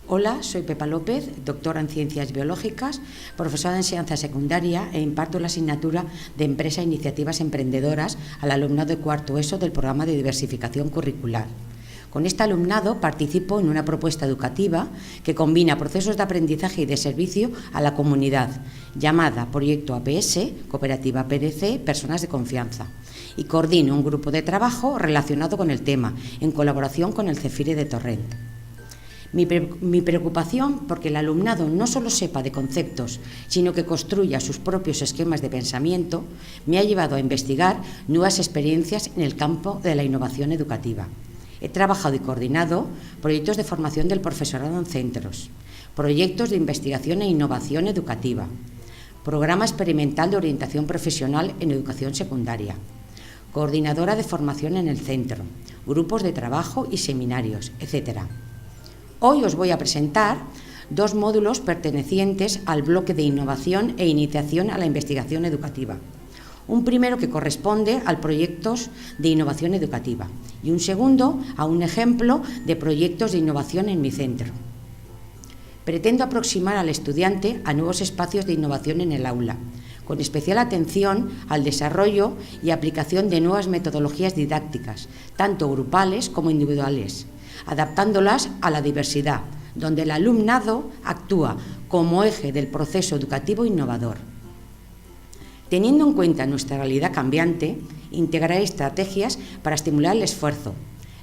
Hola, soy Pepa López, doctora en Ciencias Biológicas, profesora de enseñanza secundaria e imparto la asignatura de Empresa e Iniciativas Emprendedoras al alumnado de cuarto ESO del programa de diversificación curricular. Con este alumnado participo en una propuesta educativa que combina procesos de aprendizaje y de servicio a la comunidad, llamada Proyecto APS, Cooperativa PDC, Personas de Confianza, y coordino un grupo de trabajo relacionado con el tema, en colaboración con el CEFIRE de Torrent. Mi preocupación porque el alumnado no solo sepa de conceptos, sino que construya sus propios esquemas de pensamiento, me ha llevado a investigar nuevas experiencias en el campo de la innovación educativa. He trabajado y coordinado proyectos de formación del profesorado en centros, proyectos de investigación e innovación educativa, programa experimental de orientación profesional en educación secundaria, coordinadora de formación en el centro, grupos de trabajo y seminarios, etc. Hoy os voy a presentar dos módulos pertenecientes al bloque de innovación e iniciación a la investigación educativa. Un primero que corresponde al proyectos de innovación educativa y un segundo a un ejemplo de proyectos de innovación en mi centro. Pretendo aproximar al estudiante a nuevos espacios de innovación en el aula, con especial atención al desarrollo y aplicación de nuevas metodologías didácticas, tanto grupales como individuales, adaptándolas a la diversidad, donde el alumnado actúa como eje del proceso educativo innovador. Teniendo en cuenta nuestra realidad cambiante, integraré estrategias para estimular el esfuerzo,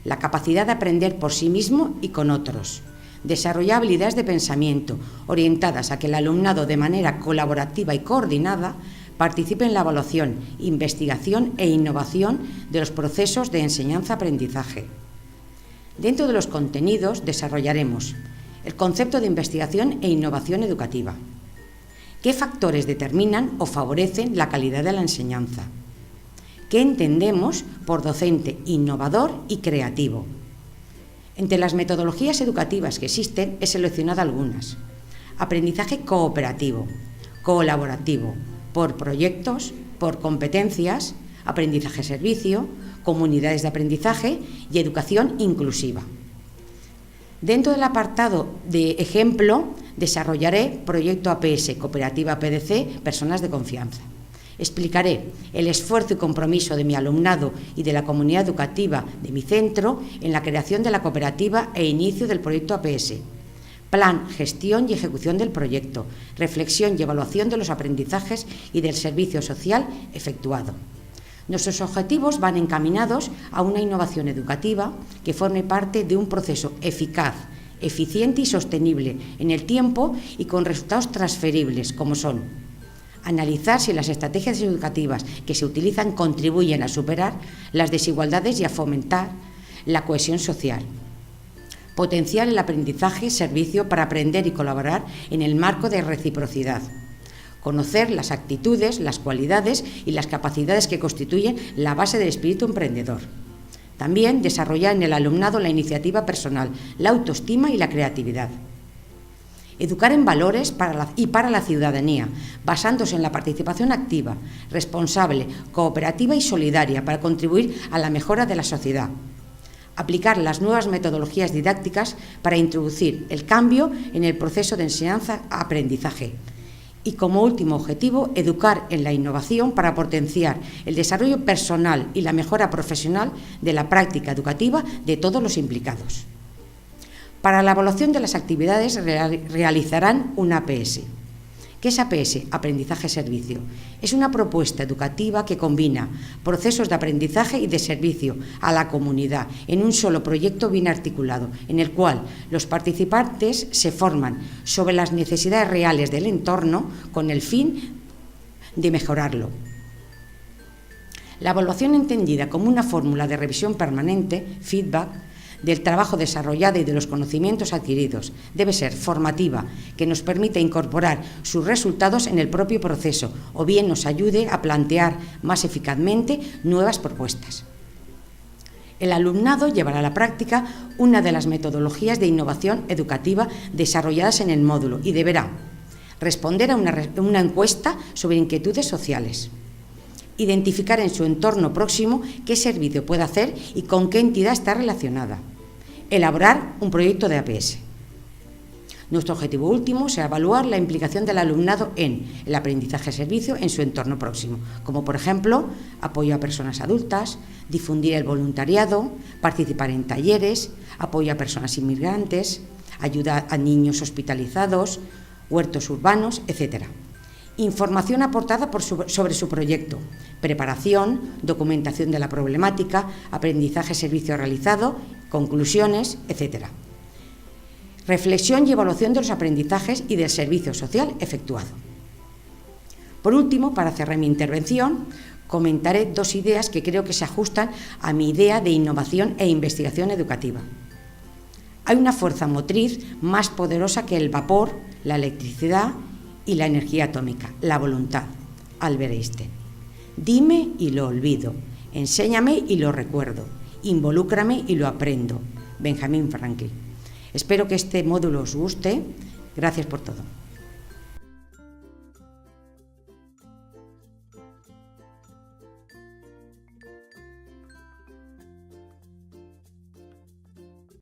la capacidad de aprender por sí mismo y con otros, desarrollar habilidades de pensamiento orientadas a que el alumnado, de manera colaborativa y coordinada, participe en la evaluación, investigación e innovación de los procesos de enseñanza-aprendizaje. Dentro de los contenidos desarrollaremos el concepto de investigación e innovación educativa. ¿Qué factores determinan o favorecen la calidad de la enseñanza? ¿Qué entendemos por docente innovador y creativo? Entre las metodologías educativas que existen he seleccionado algunas. Aprendizaje cooperativo, colaborativo, por proyectos, por competencias, aprendizaje-servicio, comunidades de aprendizaje y educación inclusiva. Dentro del apartado de ejemplo, desarrollaré Proyecto APS, Cooperativa PDC, Personas de Confianza. Explicaré el esfuerzo y compromiso de mi alumnado y de la comunidad educativa de mi centro en la creación de la cooperativa e inicio del Proyecto APS. Plan, gestión y ejecución del proyecto, reflexión y evaluación de los aprendizajes y del servicio social efectuado. Nuestros objetivos van encaminados a una innovación educativa que forme parte de un proceso eficaz, eficiente y sostenible en el tiempo y con resultados transferibles, como son: analizar si las estrategias educativas que se utilizan contribuyen a superar las desigualdades y a fomentar la cohesión social. Potenciar el aprendizaje-servicio para aprender y colaborar en el marco de reciprocidad. Conocer las actitudes, las cualidades y las capacidades que constituyen la base del espíritu emprendedor. También desarrollar en el alumnado la iniciativa personal, la autoestima y la creatividad. Educar en valores para la ciudadanía, basándose en la participación activa, responsable, cooperativa y solidaria para contribuir a la mejora de la sociedad. Aplicar las nuevas metodologías didácticas para introducir el cambio en el proceso de enseñanza-aprendizaje. Y como último objetivo, educar en la innovación para potenciar el desarrollo personal y la mejora profesional de la práctica educativa de todos los implicados. Para la evaluación de las actividades realizarán un APS. ¿Qué es APS? Aprendizaje-servicio. Es una propuesta educativa que combina procesos de aprendizaje y de servicio a la comunidad en un solo proyecto bien articulado, en el cual los participantes se forman sobre las necesidades reales del entorno con el fin de mejorarlo. La evaluación, entendida como una fórmula de revisión permanente, feedback, del trabajo desarrollado y de los conocimientos adquiridos, debe ser formativa, que nos permita incorporar sus resultados en el propio proceso o bien nos ayude a plantear más eficazmente nuevas propuestas. El alumnado llevará a la práctica una de las metodologías de innovación educativa desarrolladas en el módulo y deberá responder a una encuesta sobre inquietudes sociales, identificar en su entorno próximo qué servicio puede hacer y con qué entidad está relacionada, elaborar un proyecto de APS. Nuestro objetivo último será evaluar la implicación del alumnado en el aprendizaje-servicio en su entorno próximo, como por ejemplo apoyo a personas adultas, difundir el voluntariado, participar en talleres, apoyo a personas inmigrantes, ayuda a niños hospitalizados, huertos urbanos, etc. Información aportada sobre su proyecto, preparación, documentación de la problemática, aprendizaje-servicio realizado, conclusiones, etc. Reflexión y evaluación de los aprendizajes y del servicio social efectuado. Por último, para cerrar mi intervención, comentaré 2 ideas que creo que se ajustan a mi idea de innovación e investigación educativa. Hay una fuerza motriz más poderosa que el vapor, la electricidad y la energía atómica, la voluntad. Albert Einstein. Dime y lo olvido, enséñame y lo recuerdo, involúcrame y lo aprendo. Benjamin Franklin. Espero que este módulo os guste. Gracias por todo.